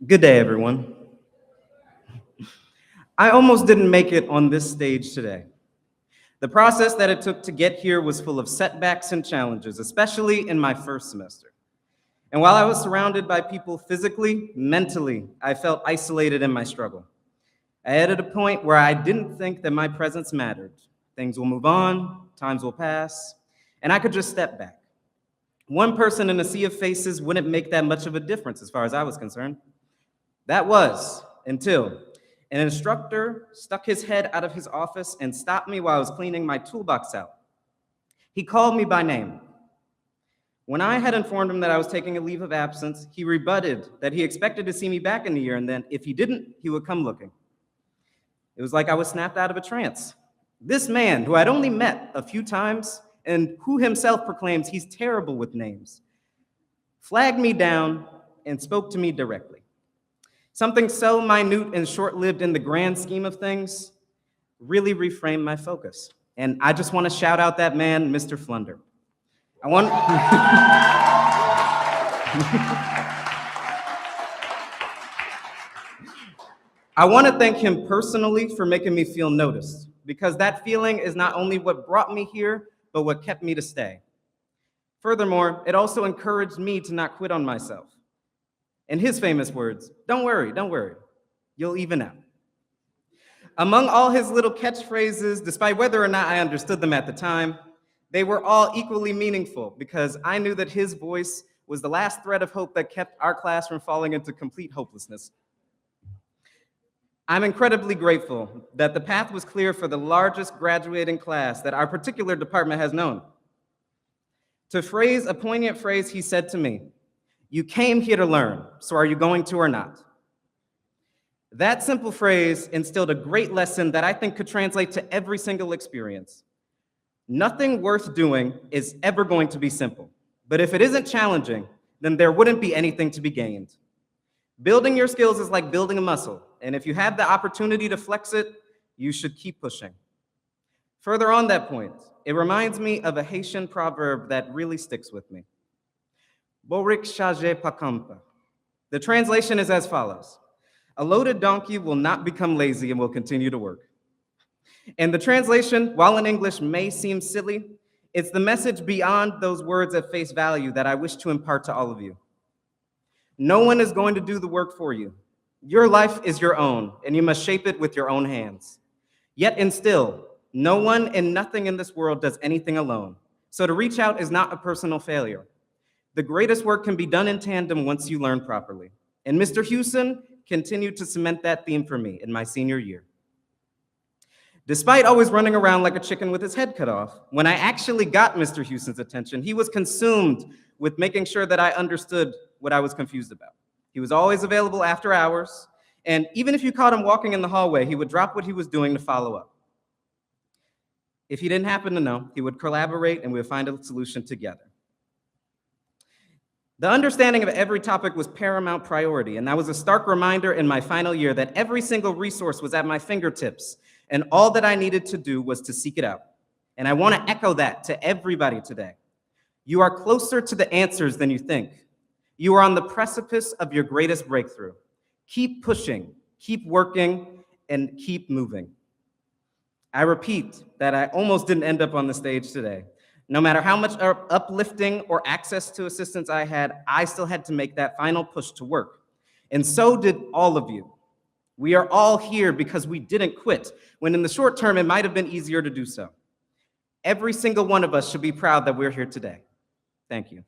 Good day, everyone. I almost didn't make it on this stage today. The process that it took to get here was full of setbacks and challenges, especially in my first semester. And while I was surrounded by people physically, mentally, I felt isolated in my struggle. I had at a point where I didn't think that my presence mattered. Things will move on, times will pass, and I could just step back. One person in a sea of faces wouldn't make that much of a difference as far as I was concerned. That was until an instructor stuck his head out of his office and stopped me while I was cleaning my toolbox out. He called me by name. When I had informed him that I was taking a leave of absence, he rebutted that he expected to see me back in the year, and then if he didn't, he would come looking. It was like I was snapped out of a trance. This man, who I'd only met a few times and who himself proclaims he's terrible with names, flagged me down and spoke to me directly. Something so minute and short-lived in the grand scheme of things really reframed my focus. And I just want to shout out that man, Mr. Flunder. I want to thank him personally for making me feel noticed, because that feeling is not only what brought me here, but what kept me to stay. Furthermore, it also encouraged me to not quit on myself. In his famous words, don't worry, you'll even out. Among all his little catchphrases, despite whether or not I understood them at the time, they were all equally meaningful because I knew that his voice was the last thread of hope that kept our class from falling into complete hopelessness. I'm incredibly grateful that the path was clear for the largest graduating class that our particular department has known. To phrase a poignant phrase he said to me, "You came here to learn, so are you going to or not?" That simple phrase instilled a great lesson that I think could translate to every single experience. Nothing worth doing is ever going to be simple, but if it isn't challenging, then there wouldn't be anything to be gained. Building your skills is like building a muscle, and if you have the opportunity to flex it, you should keep pushing. Further on that point, it reminds me of a Haitian proverb that really sticks with me. Borik chaje pakampa. The translation is as follows: a loaded donkey will not become lazy and will continue to work. And the translation, while in English may seem silly, it's the message beyond those words at face value that I wish to impart to all of you. No one is going to do the work for you. Your life is your own, and you must shape it with your own hands. Yet and still, no one and nothing in this world does anything alone. So to reach out is not a personal failure. The greatest work can be done in tandem once you learn properly. And Mr. Hewson continued to cement that theme for me in my senior year. Despite always running around like a chicken with his head cut off, when I actually got Mr. Hewson's attention, he was consumed with making sure that I understood what I was confused about. He was always available after hours, and even if you caught him walking in the hallway, he would drop what he was doing to follow up. If he didn't happen to know, he would collaborate and we would find a solution together. The understanding of every topic was paramount priority, and that was a stark reminder in my final year that every single resource was at my fingertips, and all that I needed to do was to seek it out. And I want to echo that to everybody today. You are closer to the answers than you think. You are on the precipice of your greatest breakthrough. Keep pushing, keep working, and keep moving. I repeat that I almost didn't end up on the stage today. No matter how much uplifting or access to assistance I had, I still had to make that final push to work. And so did all of you. We are all here because we didn't quit, when in the short term, it might have been easier to do so. Every single one of us should be proud that we're here today. Thank you.